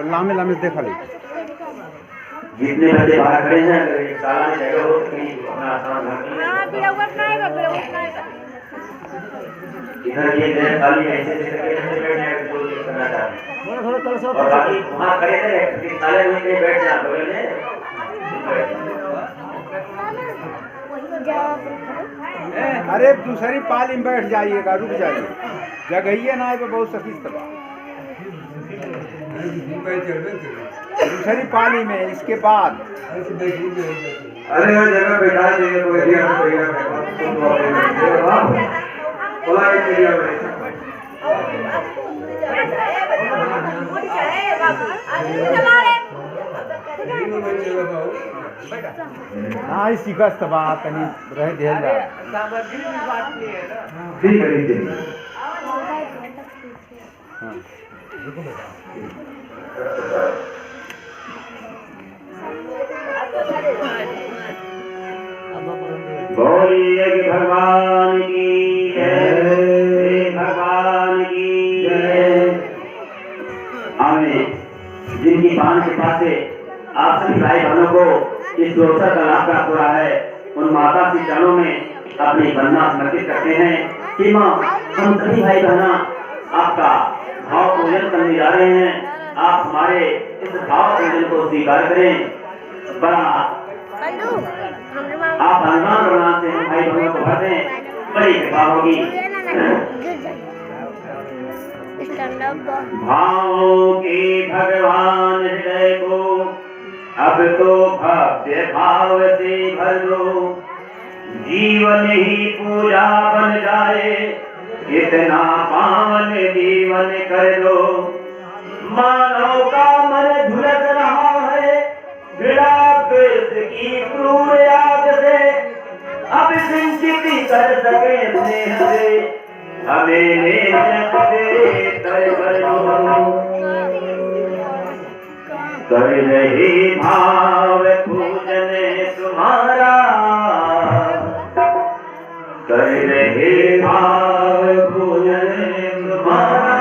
लामे लामे देखा ली जितने बच्चे बाहर खड़े हैं अगर एक साल में जगह हो तो कहीं अपना आसान इधर ये जगह खाली है ऐसे करके बैठ जाए जो करना चाहते हैं और बाकी वहाँ खड़े थे साले में कहीं बैठ जाए बगल में अरे दूसरी पाली में बैठ जाइएगा, रुक जाइए, जगह ना है बहुत सखी दूसरी पाली में इसके बाद अरे वो जगह बैठा देंगे कोई एरिया में हाँ इसी का बात कहीं रह दिया ठीक है बोलिए भगवान की जय, भगवान की जय। हमें जिनकी पान के पास से आप सभी भाई बहनों को इस अवसर का लाभ प्राप्त हो रहा है, उन माता के चरणों में अपनी वंदना समर्पित करते हैं कि माँ हम सभी भाई बहना आपका भाव पूजन करने जा रहे हैं। आप हमारे इस भाव पूजन को स्वीकार करें। बड़ा आप हनुमान प्रणाम से भाई बहनों को भर दें, बड़ी कृपा होगी। भावों की भगवान हृदय को अब तो भव्य भाव से भर दो, जीवन ही पूजा बन जाए, इतना पावन जीवन कर दो। मानव का मन झुलस रहा है विराट की क्रूर आग से, अब सिंचित कर सके स्नेह से हमें कर रही भाव पूजन तुम्हारा, कर रहे भाव पूजन तुम्हारा,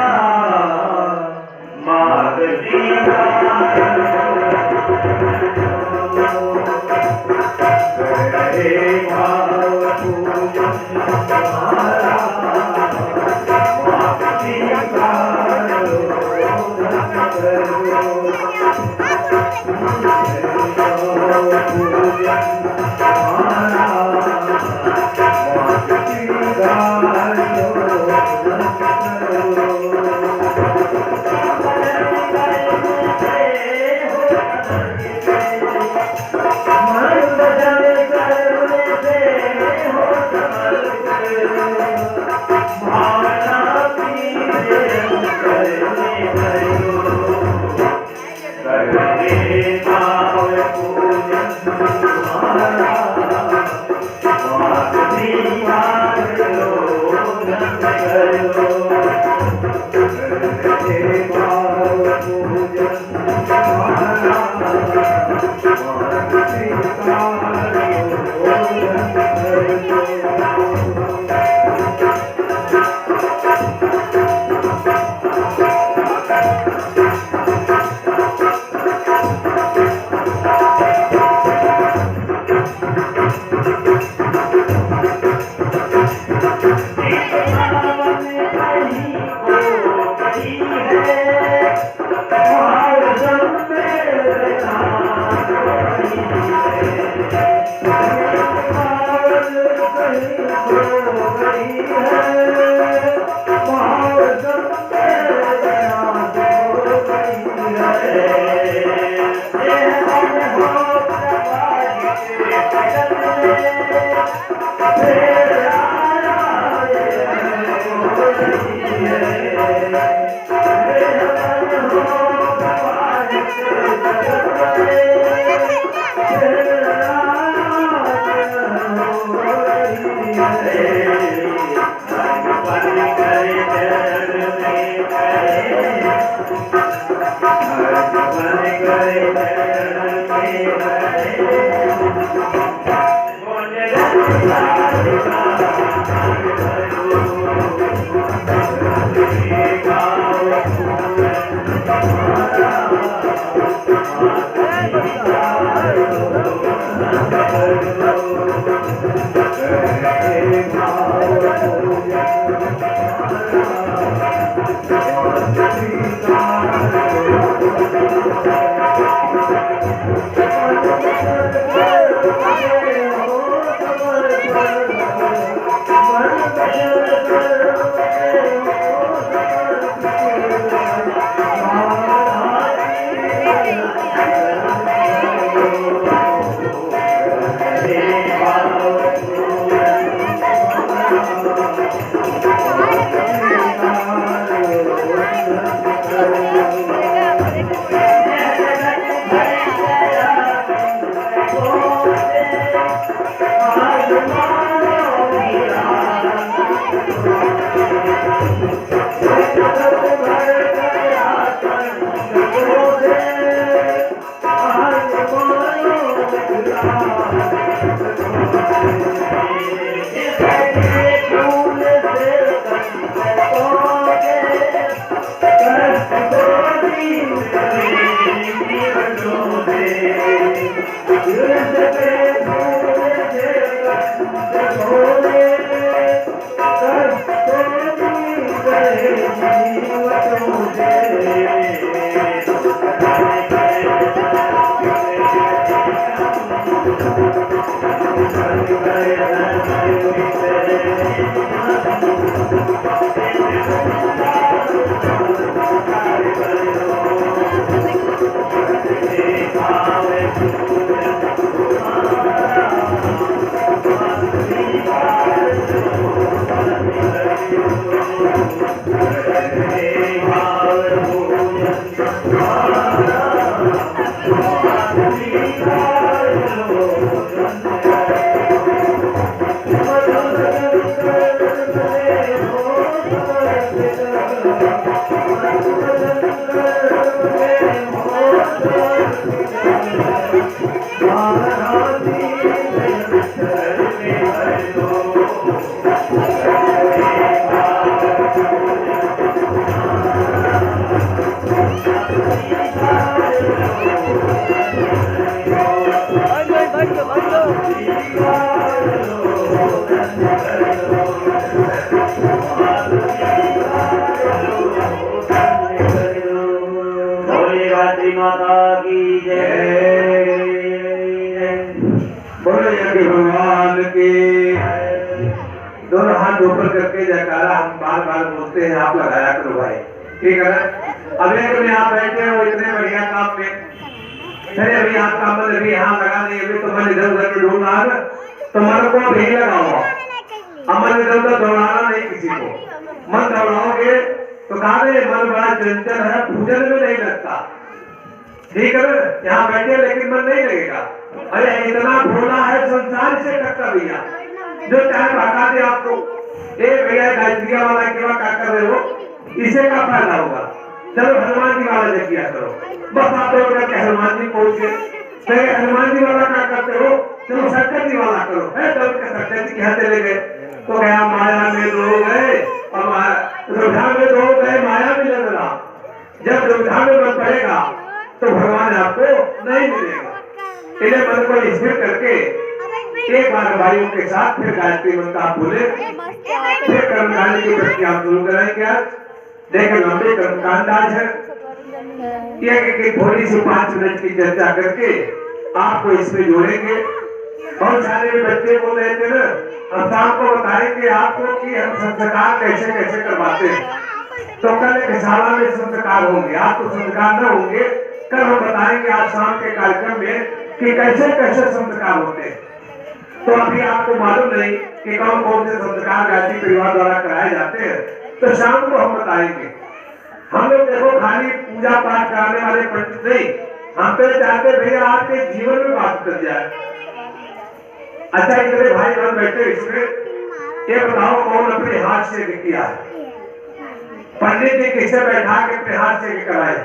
मात सीता माता की जय। बोलो यज्ञ भगवान की। दोनों हाथ ऊपर करके जयकारा हम बार बार बोलते हैं, आप लगाया करो भाई, ठीक है ना। अब एक में आप बैठे हो इतने बढ़िया काम में, चले अभी आपका मन अभी यहाँ लगा नहीं, अभी तो मन इधर उधर ढूंढ रहा है, तो मन को अब यही लगाओ। मन इधर उधर दौड़ाना नहीं किसी को, मन दौड़ाओगे तो कहा मन बड़ा चंचल है, पूजन में नहीं लगता, ठीक है ना। यहाँ बैठे लेकिन मन नहीं लगेगा। अरे इतना भोला है संसार से टक्कर भैया, जो चाहे भगा दे आपको। भैया गायत्री वाला केवा क्या कर रहे हो, इसे का फायदा होगा। चलो हनुमान जी वाला जब किया करो, बस आप लोग करके हनुमान जी पहुंच गए। हनुमान जी वाला क्या करते हो, चलो शंकर जी वाला करो। शंकर जी यहाँ चले गए तो गया माया में दो गए, और दुविधा में दो गए, माया में लग रहा। जब दुविधा में मन पड़ेगा तो भगवान आपको नहीं मिलेगा। इन्हें मन को स्थिर करके एक बार भाइयों के साथ फिर गायत्री मंत्र आप बोले, फिर कर्मकांड की प्रक्रिया शुरू करेंगे। आज देखें लंबे कर्मकांड आज है, थोड़ी सी 5 मिनट की चर्चा करके आपको इसमें जोड़ेंगे। बहुत सारे बच्चे बोल रहे थे ना, हम शाम को बताएंगे आपको कि हम संस्कार कैसे कैसे करवाते हैं। तो कल एक शाला में संस्कार होंगे, आप तो संस्कार न होंगे, कल हम बताएंगे आज शाम के कार्यक्रम में कि कैसे कैसे संस्कार होते हैं। तो अभी आपको मालूम नहीं कि कौन कौन से संस्कार गायत्री परिवार द्वारा कराए जाते हैं, तो शाम को हम बताएंगे। हम लोग देखो खाली पूजा पाठ कराने वाले पंडित नहीं, हम तो चाहते भैया आपके जीवन में बात कर जाए। अच्छा इतने भाई बहन बैठे इसमें, ये बताओ कौन अपने हाथ से किया है? पंडित जी किसे बैठा के अपने हाथ से कराए?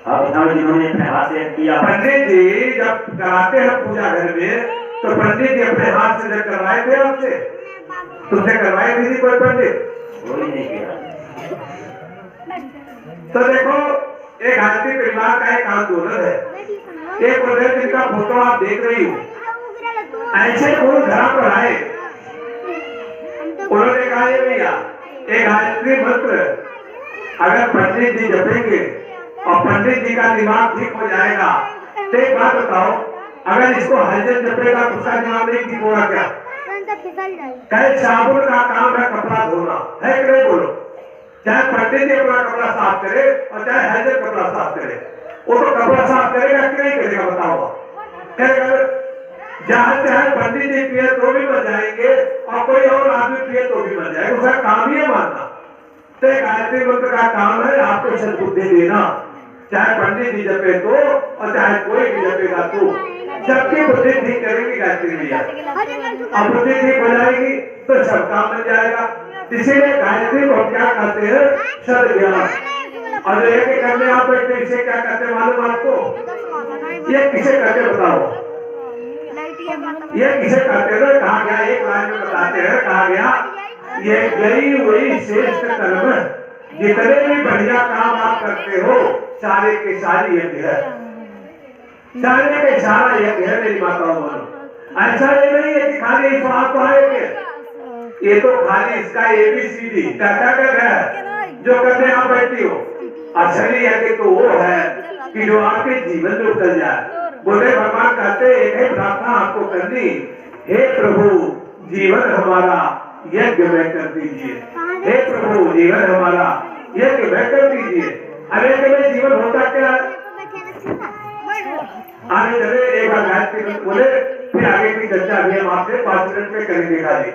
अब जिन्होंने अपने हाथ से किया। पंडित जी जब कराते हैं पूजा घर में तो पंडित जी अपने हाथ से जब करवाए थे आपसे, तुमसे करवाए थे कोई पंडित? कोई नहीं किया। तो देखो एक गायत्री परिवार का एक आंदोलन है, एक उधर जिनका फोटो आप देख रही हो, ऐसे कोई घर पर आए, उन्होंने कहा भैया एक गायत्री मंत्र अगर पंडित जी जपेंगे और पंडित जी का दिमाग ठीक हो जाएगा, तो एक बात बताओ, अगर इसको हरिजन जपेगा तो उसका दिमाग नहीं ठीक होगा क्या? कहे साबुन का काम है कपड़ा धोना, है कि नहीं? बोलो, चाहे पंडित जी अपना कपड़ा साफ करे और चाहे हरिजन कपड़ा साफ करे, वो तो कपड़ा साफ करेगा कि नहीं करेगा? बताओ, करेगा। जहाँ चाहे पंडित जी पिए तो भी मर जाएंगे और कोई और आदमी पिए तो भी मर जाएगा, उसका काम ही है मानना। तो गायत्री मंत्र का काम है आपको सद्बुद्धि देना, चाहे पंडित जी जपे तो और चाहे कोई भी जपेगा तो, सबकी बुद्धि ठीक करेगी गायत्री मैया, और बुद्धि ठीक हो जाएगी तो सब काम बन जाएगा। इसीलिए गायत्री को क्या कहते हैं? सद ज्ञान। और जो एक करने आप बैठे इसे क्या कहते मालूम आपको? ये किसे कहते बताओ? ये किसे कहते हैं? कहा गया एक लाइन में बताते हैं, कहा गया ये गई वही श्रेष्ठ कर्म, जितने भी बढ़िया काम आप करते हो सारे के सारे यज्ञ है, सारे के सारा यज्ञ है मेरी माताओं बहनों। ऐसा ये नहीं है कि खाली इस बात को आएंगे, ये तो खाली इसका ABCD क्या है जो करने आप बैठी हो। असली यज्ञ तो वो है कि जो आपके जीवन में उतर जाए। बोले भगवान कहते एक ही प्रार्थना आपको करनी, हे प्रभु जीवन हमारा यज्ञ में कर दीजिए, हे प्रभु जीवन हमारा यज्ञ में कर दीजिए। अब यज्ञ में जीवन होता क्या? आगे चले एक बार गायत्री मंत्र बोले, फिर आगे की चर्चा भी हम आपसे 5 मिनट में करेंगे। खाली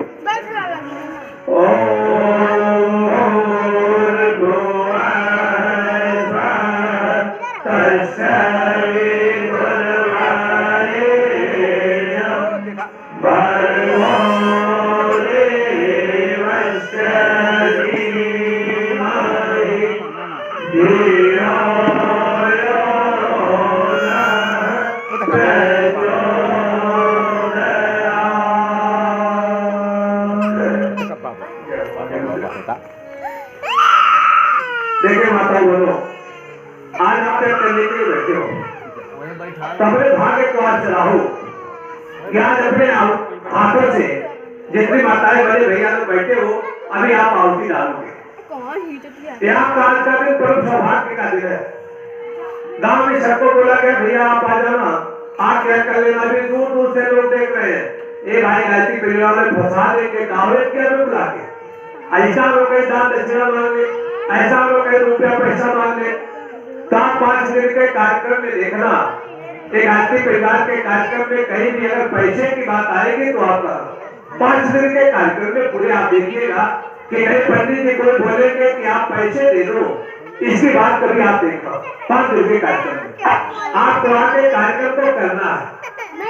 देखिए माता बोलो, आज आप करने के लिए बैठे हो, तबले भाग्य को आज चलाओ, याद अपने हाथों से जितनी माताएं बड़े भैया लोग बैठे हो, अभी आप आहुति डालोगे। यहाँ का आज का दिन परम सौभाग्य का दिन है। गांव में सबको बोला गया भैया आप आ जाना, आप क्या कर लेना, अभी दूर दूर से लोग देख रहे हैं, ये भाई गायत्री परिवार में फंसा देंगे, गाँव क्या लोग बुला के ऐसा लोग कहीं दान दक्षिणा मांग ले, ऐसा लोग कहीं रुपया पैसा मांग ले। तो आप 5 दिन के कार्यक्रम में देखना, एक गायत्री परिवार के कार्यक्रम में कहीं भी अगर पैसे की बात आएगी तो आप 5 दिन के कार्यक्रम में पूरे आप देखिएगा कि कहीं पंडित जी कोई बोलेंगे कि आप पैसे दे दो, इसकी बात कभी आप देखो 5 दिन के कार्यक्रम में आपको आके कार्यक्रम तो करना है।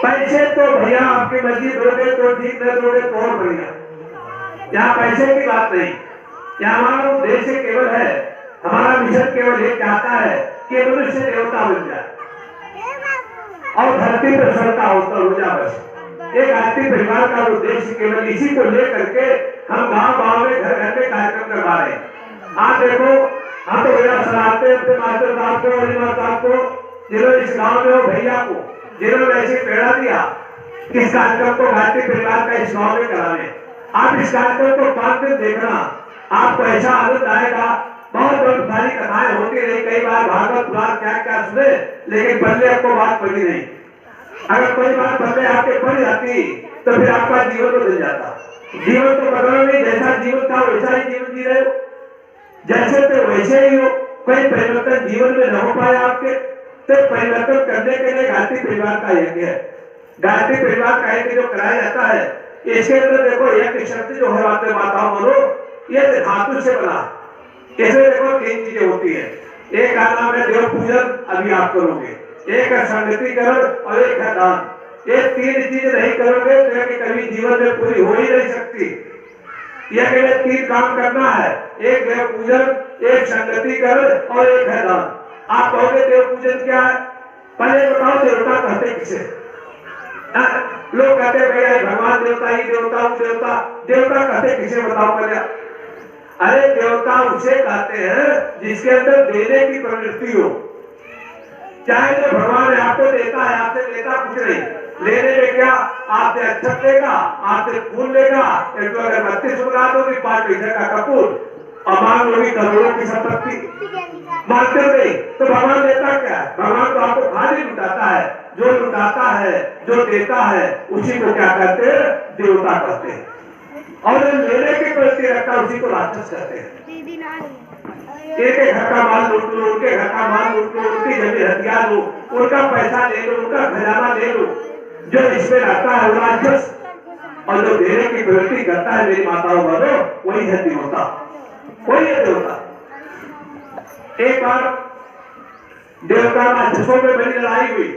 पैसे तो भैया आपकी मर्जी, दोगे तो ठीक, न दोगे तो और बढ़िया। यहाँ पैसे की बात नहीं, यहाँ हमारा उद्देश्य केवल है, हमारा मिशन केवल ये चाहता है कि मनुष्य देवता बन जाए और धरती पर सड़ता हो जाए। बस एक गायत्री परिवार का उद्देश्य केवल इसी को लेकर के हम गांव में घर घर में कार्यक्रम करवा रहे हैं। आप देखो, हम तो भैया सलाहते हैं अपने मास्टर साहब को, अलीमा साहब को, जिन्होंने इस गाँव में हो भैया को, जिन्होंने ऐसे प्रेरणा दिया इस कार्यक्रम को गायत्री परिवार का इस गाँव में कराने। आप इस कार्यक्रम को 5 दिन देखना, आपको ऐसा आनंद आएगा। बहुत बहुत सारी कथाएं होती रही, कई बार भागवत पुराण क्या क्या सुने, लेकिन पहले आपको बात पड़ी नहीं। अगर कोई बात पहले आपके पड़ जाती तो फिर आपका जीवन बदल जाता। जीवन तो बदला नहीं, जैसा जीवन था वैसा ही जीवन जी रहे हो, जैसे थे वैसे ही हो। कोई परिवर्तन जीवन में न हो पाया आपके, तो परिवर्तन करने के लिए गायत्री परिवार का यज्ञ है। गायत्री परिवार का यज्ञ जो कराया जाता है, इसके अंदर देखो यज्ञ शक्ति जो है माताओं बोलो, ये धातु से बना है। इसमें देखो 3 चीजें होती है। एक का नाम है देव पूजन, अभी आप करोगे, एक है संगतिकरण और एक है दान। ये 3 चीज नहीं करोगे तो कभी जीवन में पूरी हो ही नहीं सकती। यह केवल 3 काम करना है, एक देव पूजन, एक संगतिकरण और एक है दान। आप कहोगे देव पूजन क्या है? पहले बताओ देवता कहते किसे? लोग कहते हैं भैया भगवान देवता, ही देवता, वो देवता। देवता कहते किसे बताओ पहले? अरे देवता उसे कहते हैं जिसके अंदर देने की प्रवृत्ति हो। चाहे जो भगवान आपको देता है, आपसे लेता कुछ नहीं, लेने में क्या आपसे अक्षत लेगा, आपसे फूल लेगा, एक तो अगरबत्ती सुखा दोगी, 5 पैसे का कपूर, और मांग लोगी करोड़ों की संपत्ति। मानते नहीं तो भगवान देता क्या है? भगवान तो आपको खाली लुटाता है। जो लुटाता है, जो देता है, उसी को क्या कहते हैं? देवता कहते हैं। और जो लेने की प्रवृत्ति रखता है उसी को राक्षस कहते हैं। एक घर का माल लूट लो, उनके घर का माल लूट लो, उनकी जमीन हथियार लो, उनका पैसा ले लो, उनका खजाना ले लो, जो इसमें रहता है वो राक्षस। और जो देने की प्रवृत्ति करता है मेरी माताओं बहनों, वही है देवता, वही है देवता। एक बार देवता राक्षसों में बड़ी लड़ाई हुई।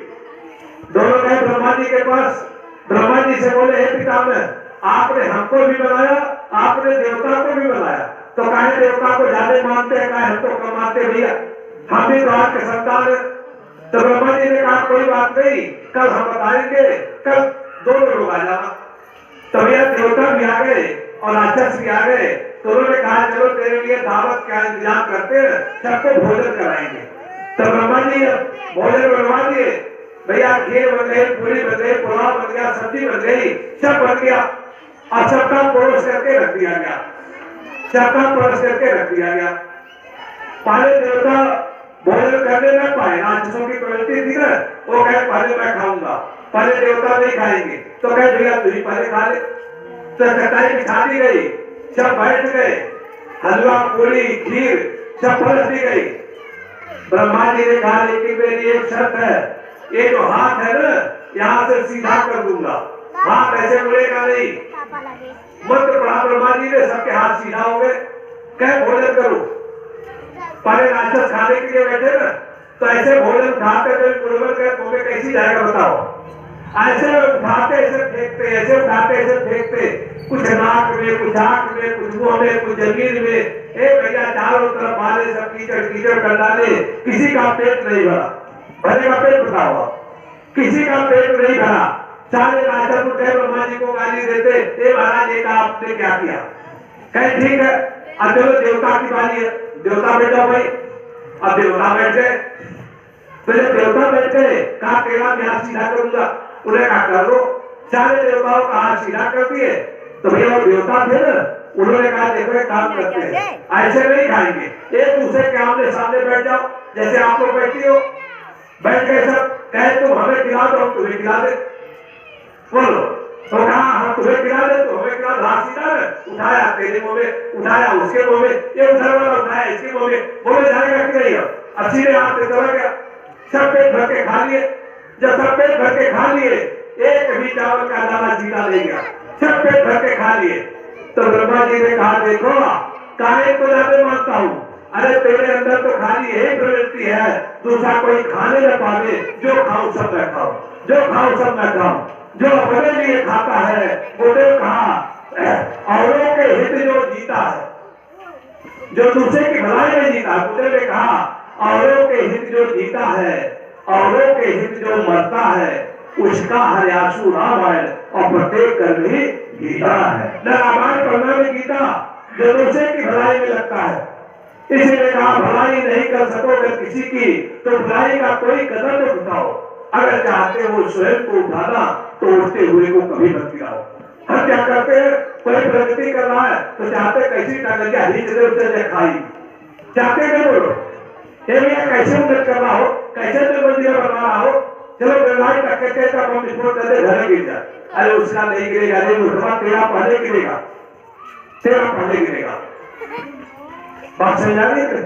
दोनों गए ब्रह्मा जी के पास। ब्रह्मा जी से बोले, हे पितामह, आपने हमको भी बनाया, आपने देवता को भी बनाया, तो काहे देवता को ज्यादा मानते हैं, काहे हमको कम मानते भैया? हम भी तो आपके संतान हैं। तो ब्रह्मा जी ने कहा कोई बात नहीं, कल हम बताएंगे, कल दोनों लोग आ जाना। तो भैया देवता भी आ गए और राक्षस भी आ गए। तो उन्होंने कहा चलो तेरे लिए दावत का इंतजाम करते हैं, सबको भोजन कराएंगे। तो ब्रह्मा जी भोजन बनवा दिए। भैया खीर बन गई, पूरी बन गई, पुलाव बन गया, सब्जी बन गई, सब बन गया और सबका परोस करके रख दिया गया, सबका परोस करके रख दिया गया। पहले देवता भोजन करने न पाए, राक्षसों की प्रवृत्ति थी ना, वो कहे पहले मैं खाऊंगा, पहले देवता नहीं खाएंगे। तो कहे भैया तू ही पहले खा ले। तो चटाई बिछा दी गई, सब बैठ गए, हलवा पूरी खीर सब परोस दी गई। ब्रह्मा जी ने कहा लेकिन मेरी एक शर्त है, ये जो हाथ है ना, यहाँ से सीधा कर दूंगा, हाथ ऐसे मुड़ेगा नहीं। मंत्र पढ़ा ब्रह्मा जी ने, सबके हाथ सीधा हो गए। कहे भोजन करो। पहले राक्षस खाने के लिए बैठे ना, तो ऐसे भोजन खाते हुए पुरवर कर तुम्हें कैसी जाएगा बताओ? ऐसे उठाते ऐसे फेंकते, ऐसे उठाते ऐसे फेंकते, कुछ नाक में, कुछ आंख में, कुछ मुंह में, कुछ जमीन में। एक भैया चारों तरफ मारे, सब कीचड़ कीचड़ कर डाले, किसी का पेट नहीं भरा। भरे का पेट बताओ, किसी का पेट नहीं भरा। सारे राक्षस उठे ब्रह्मा जी को गाली देते, ए महाराज ये का आपने क्या किया? कहे ठीक है, अब चलो देवता की बारी है, देवता बैठो भाई। अब देवता बैठ गए। तो जब देवता बैठ गए, कहा तेरा मैं हाथ सीधा करूंगा, उन्हें कहा कर लो। सारे देवताओं का हाथ सीधा कर दिए। तो भैया वो देवता थे ना, उन्होंने कहा देखो एक काम करते हैं, ऐसे नहीं खाएंगे, एक दूसरे के आमने सामने बैठ जाओ, जैसे आप लोग बैठी हो। बैठ गए सब, कहे तुम हमें खिला दो, हम तुम्हें खिला दे। बोलो। तो कहा हम तुम्हें खिला दे, तो हमें खिला दो। हाथ सीधा उठाया, तेरे मुंह में उठाया, उसके मुंह में, ये उधर वाला उठाया, इसके मुंह में, मुंह में जाएगा कि नहीं? अब सीधे हाथ से चला गया। सब पेट भर के खा लिए। जब सब पेट भर के खा लिए, एक भी चावल का दाना सीधा नहीं गया, सब पेट भर के खा लिए। तो ब्रह्मा जी ने कहा देखो काहे को ज्यादा मानता हूँ, अरे तेरे अंदर तो खाली यही प्रवृत्ति है, दूसरा कोई खाने न पावे, जो खाऊं सब मैं खाऊं, जो खाऊं सब मैं खाऊं। जो अपने लिए खाता है वो देव कहा औरों के हित जो जीता है, जो दूसरे की भलाई में जीता है, बुद्ध ने कहा औरों के हित जो जीता है, औरों के हित जो मरता है, उसका हर्यासु रामायण और प्रत्येक कर्म ही गीता है। न रामायण पढ़ना में गीता, जो दूसरे की भलाई में लगता है। इसलिए कहा भलाई नहीं कर सकोगे किसी की तो भलाई का कोई कदम न उठाओ, अगर चाहते हो स्वयं को उठाना तो उठते हुए को कभी मत गिराओ। हम क्या करते हैं, कोई प्रगति कर रहा है तो चाहते कैसी टांगलियां हिच खाई, चाहते क्या बोलो ये भैया कैसे उन्नत कर रहा हो, कैसे तो मंदिर बना रहा हो, चलो गंगाई तक के का बम विस्फोट करते घर गिर जाए। अरे उसका नहीं गिरेगा, नहीं मुसलमान तेरा पहले गिरेगा, तेरा पहले गिरेगा। बात समझ आ रही है?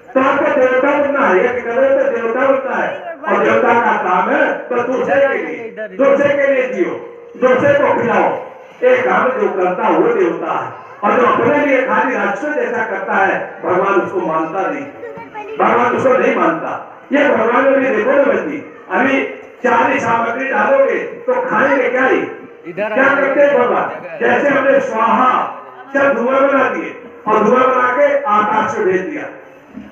तो आपको देवता बनना है, ये करो तो देवता बनना है, और देवता का काम है तो दूसरे के लिए जियो, दूसरे को खिलाओ। एक काम जो करता है वो देवता है, और जो अपने लिए खाली राक्षस जैसा करता है भगवान उसको मानता नहीं, भगवान उसको नहीं मानता। ये भगवान ने भी देखो ना बच्ची, अभी 40 सामग्री डालोगे तो खाएंगे क्या ही? क्या करते हैं भगवान? जैसे हमने स्वाहा सब धुआं बना दिए और धुआं बना के आकाश में भेज दिया,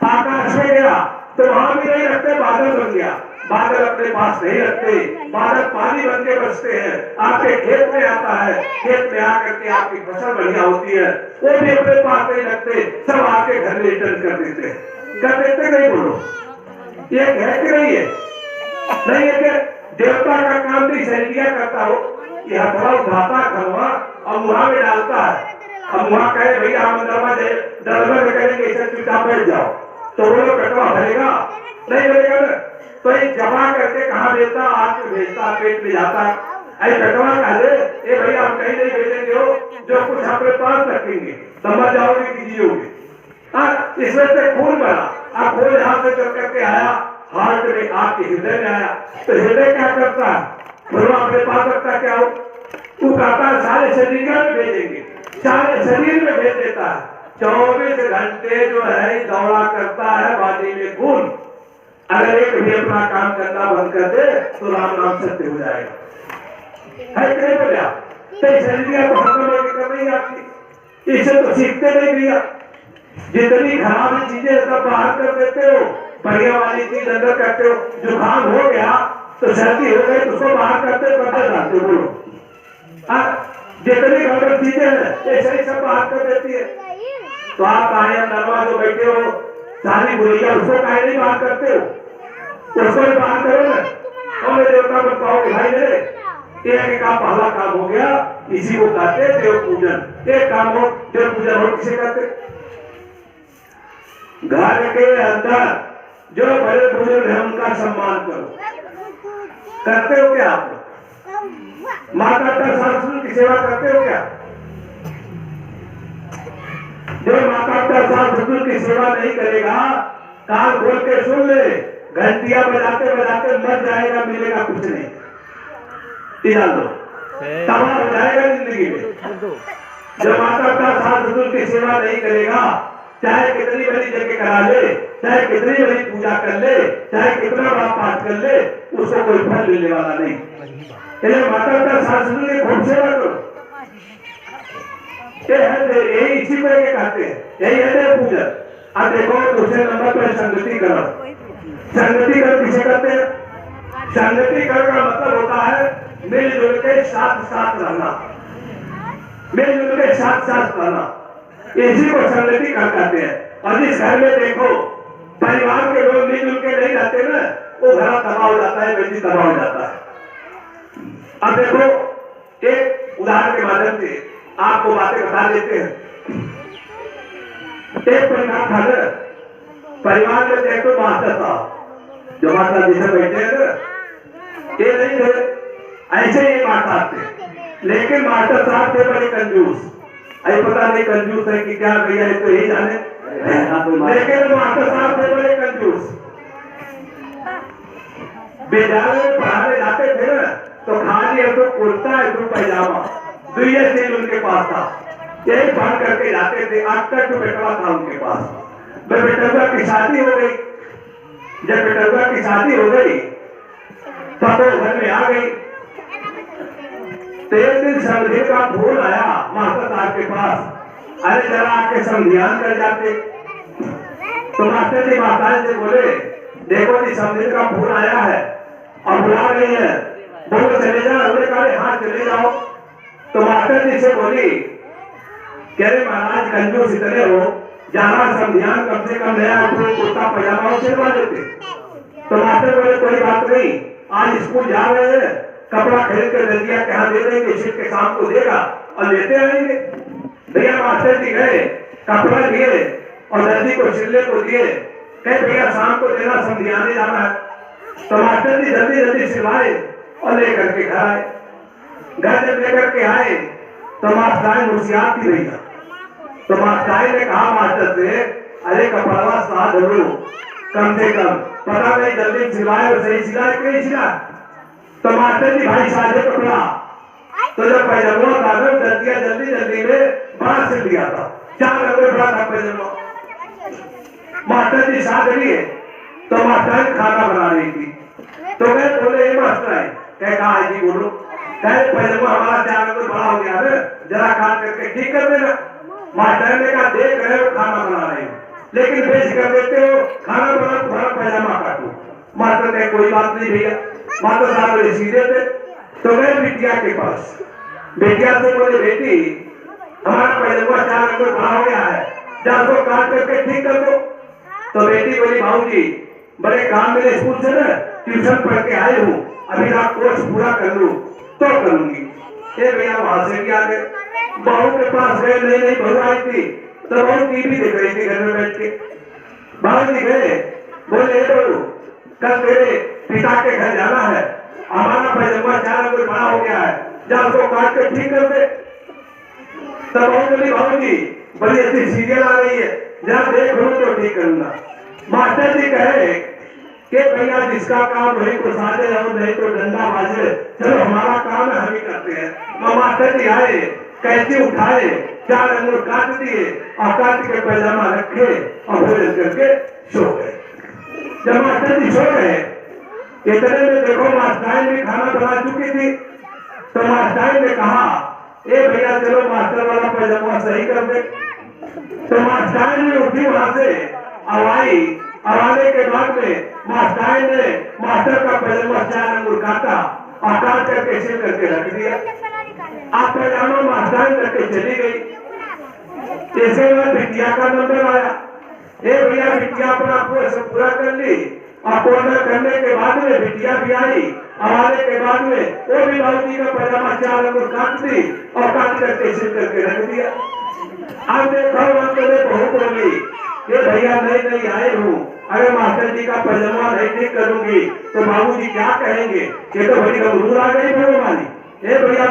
आकाश में गया, तो वहां भी नहीं रखते, बादल बन गया। बादल अपने पास नहीं रखते, बादल पानी बन के बसते हैं, आपके खेत में आता है, खेत में आकर के आपकी फसल बढ़िया होती है, वो भी अपने पास नहीं रखते, सब आपके घर में रिटर्न कर देते, कर देते नहीं? बोलो, ये है कि नहीं है? नहीं है कि देवता का काम भी सैलिया करता हो, ये हथवा उठाता खलवा और मुहा में डालता है, अब मुहा कहे भैया हम दरबार में कहेंगे इसे चुपचाप बैठ जाओ, तो वो लोग कटवा भरेगा नहीं भरेगा ना? तो ये जमा करके कहाँ भेजता, आग में भेजता, पेट में जाता, ऐसे कटवा कह दे ए भैया हम कहीं नहीं भेजेंगे हो, जो कुछ अपने पास रखेंगे समझ जाओगे कि जियोगे। इसमें से खून बना, आप खून यहाँ से चल करके आया हार्ट में, आपके हृदय में आया, तो हृदय क्या करता है? खुलवा अपने पास रखता क्या हो? तू कहता है सारे शरीर में भेजेंगे, सारे शरीर में भेज देता है। 24 घंटे जो है दौड़ा करता है बॉडी में खून, अगर एक भी अपना काम करना बंद कर दे तो राम नाम सत्य हो जाएगा, है कि नहीं? बोलिया तो शरीर को खत्म होगी कर नहीं आपकी, इसे तो सीखते नहीं भैया। जितनी खराब चीजें सब बाहर कर देते हो, बढ़िया वाली चीज अंदर करते हो। जुकाम हो गया तो सर्दी हो गई, उसको बाहर करते करते जाते हो। बोलो जितनी गलत चीजें हैं ये सही सब बाहर कर देती है। तो आप कहानियां नरवा जो बैठे हो सारी बुराइयां, उसको काहे नहीं बाहर करते हो? उसको भी बाहर करो ना। और देवता को कहो कि भाई मेरे एक का पहला काम हो गया, इसी को कहते देव पूजन। एक काम हो देव पूजन हो, किसे कहते? घर के अंदर जो बड़े बुजुर्ग हैं उनका सम्मान करो। करते हो क्या आप? माता पिता सासू की सेवा करते हो क्या? जो माता पिता सास ससुर की सेवा नहीं करेगा, कान खोल के सुन ले, घंटियां बजाते बजाते मर जाएगा, मिलेगा कुछ नहीं। जान दो, तबाह हो जाएगा जिंदगी में। जो माता पिता सास ससुर की सेवा नहीं करेगा, चाहे कितनी बड़ी जगह करा ले, चाहे कितनी बड़ी पूजा कर ले, चाहे कितना बड़ा पाठ कर ले, उसको कोई फल मिलने वाला नहीं। माता पिता सास ससुर की खूब सेवा करो, यही इसी पर के कहते हैं, यही है देव पूजन। अब देखो दूसरे नंबर पर संगति करो। संगति कर किसे कहते हैं? संगति कर का मतलब होता है मिलजुल के साथ साथ रहना, मिलजुल के साथ साथ रहना, इसी को संगति कर कहते हैं। और जिस घर में देखो परिवार के लोग मिलजुल के नहीं रहते ना, वो घर तबाह हो जाता है, व्यक्ति तबाह हो जाता है। अब देखो एक उदाहरण के माध्यम से आपको बातें बता देते हैं। एक परिवार था ना, परिवार में देखो मास्टर साहब, जो मास्टर जिसे बैठे हैं ना, ये नहीं थे, ऐसे ही मास्टर थे, लेकिन मास्टर साहब थे बड़े कंजूस। अरे पता नहीं कंजूस है कि क्या भैया, तो यही जाने, लेकिन मास्टर साहब थे बड़े कंजूस। विद्यालय में पढ़ाने जाते थे ना, तो खाली एक तो कुर्ता एक तो पैजामा, दुइया से उनके पास था, यही पढ़ करके जाते थे। आज तक जो बेटवा था उनके पास, बेटवा की शादी हो गई। जब बेटवा की शादी हो गई तब तो घर में आ गई। तो एक दिन समझे का फोन आया मास्टर साहब के पास, अरे जरा आके संध्यान कर जाते। तो मास्टर जी माता से बोले, देखो जी समझे का फोन आया है और बुला रही है, बोलो चले जाओ। उन्होंने कहा हाँ चले जाओ। तो मास्टर जी से बोली, कह रहे महाराज कंजूस इतने हो, जाना संध्यान कम से कम नया कुर्ता पैजामा सिलवा देते। तो मास्टर बोले कोई बात नहीं, आज स्कूल जा रहे हैं, कपड़ा खरीद कर दे दिया, कहाँ दे देंगे, शिव के शाम को देगा और लेते आएंगे। भैया मास्टर जी गए, कपड़ा लिए और दर्जी को सिलने को दिए, कहे भैया शाम को देना, संध्याने जाना है। तो मास्टर जी जल्दी जल्दी सिलवाए और लेकर के घर आए। घर जब लेकर के आए तो मास्टर होशियार थी भैया। तो मास्टर ने कहा मास्टर से, अरे कपड़ा साथ धरो कम से कम, पता नहीं जल्दी सिलवाए और सही सिला कि नहीं सिला। तो मास्टर जी भाई साझे कपड़ा, तो जब पैजामा कागज दर दिया जल्दी जल्दी में बाहर सिल दिया था, 4 नंबर बड़ा था पैजामा। मास्टर जी साथ लिए तो मास्टर खाना बना रही थी। तो मैं बोले ये मास्टर कहा जी बोलो, कहे पैजामा हमारा 4 नंबर बड़ा हो गया है, जरा काट करके ठीक कर देना। मास्टर ने कहा देख रहे हो खाना बना रहे हो, लेकिन बेच कर देते हो, खाना बना तुम्हारा पैजामा काटू। मास्टर कहे कोई बात नहीं भैया। मास्टर साहब बोले सीधे थे। तो गए बिटिया के पास, बिटिया से बोले बेटी हमारा पैजामा 4 अंगुल बड़ा हो गया है, जा उसको काट करके ठीक कर दो। तो बेटी बोली बाबूजी बड़े काम मेरे स्कूल से ना ट्यूशन पढ़ के आए हूँ, अभी रात कोर्स पूरा कर लूँ तो करूंगी। ये भैया वहां से भी आ गए, बहू के पास गए, नहीं बहू आई थी तो बहू टीवी देख रही थी घर में बैठ के। बाहर जी गए, बोले बहू कल तेरे पिता के घर जाना है, हमारा पैजामा 4 अंगुल बड़ा हो गया है, जा उसको काट के ठीक कर दे। तब बहू बोली बाबूजी बड़ी अच्छी सीरियल आ रही है, जहाँ देख लूँ तो ठीक करूंगा। मास्टर जी कहे कि भैया जिसका काम वही को साजे और नहीं तो डंडा बाजे, चलो हमारा काम है हम ही करते हैं। मास्टर जी आए, कैंची उठाए, 4 अंगुल काट दिए और काट के पैजामा रखे और भोजन करके सो गए। जब मास्टर जी सो गए, इतने में देखो मास्टर भी खाना बना चुकी थी। तो मास्टर ने कहा ए भैया चलो मास्टर वाला पैजामा सही कर दे। तो मास्टर ने उठी वहां से, आने के बाद में मास्टर ने मास्टर का पैजामा 4 अंगुल काटा और काट करके सिल करके रख दिया। आप पैजामा मास्टर करके चली गई। इसके बाद बिटिया का नंबर आया, ए भैया बिटिया अपना कोर्स पूरा कर ली और पूरा करने के बाद में बिटिया भी आई, आने के बाद में वो भी बाबूजी का पैजामा 4 अंगुल काट दी और काट करके सिल करके रख दिया। अब देखो बहू बोली ये भैया नहीं आए हूँ, अगर मास्टर जी का पैजामा नहीं ठीक करूंगी तो बाबूजी क्या कहेंगे, ये तो बड़ी गंभीर आ गई बहू वाली। ये भैया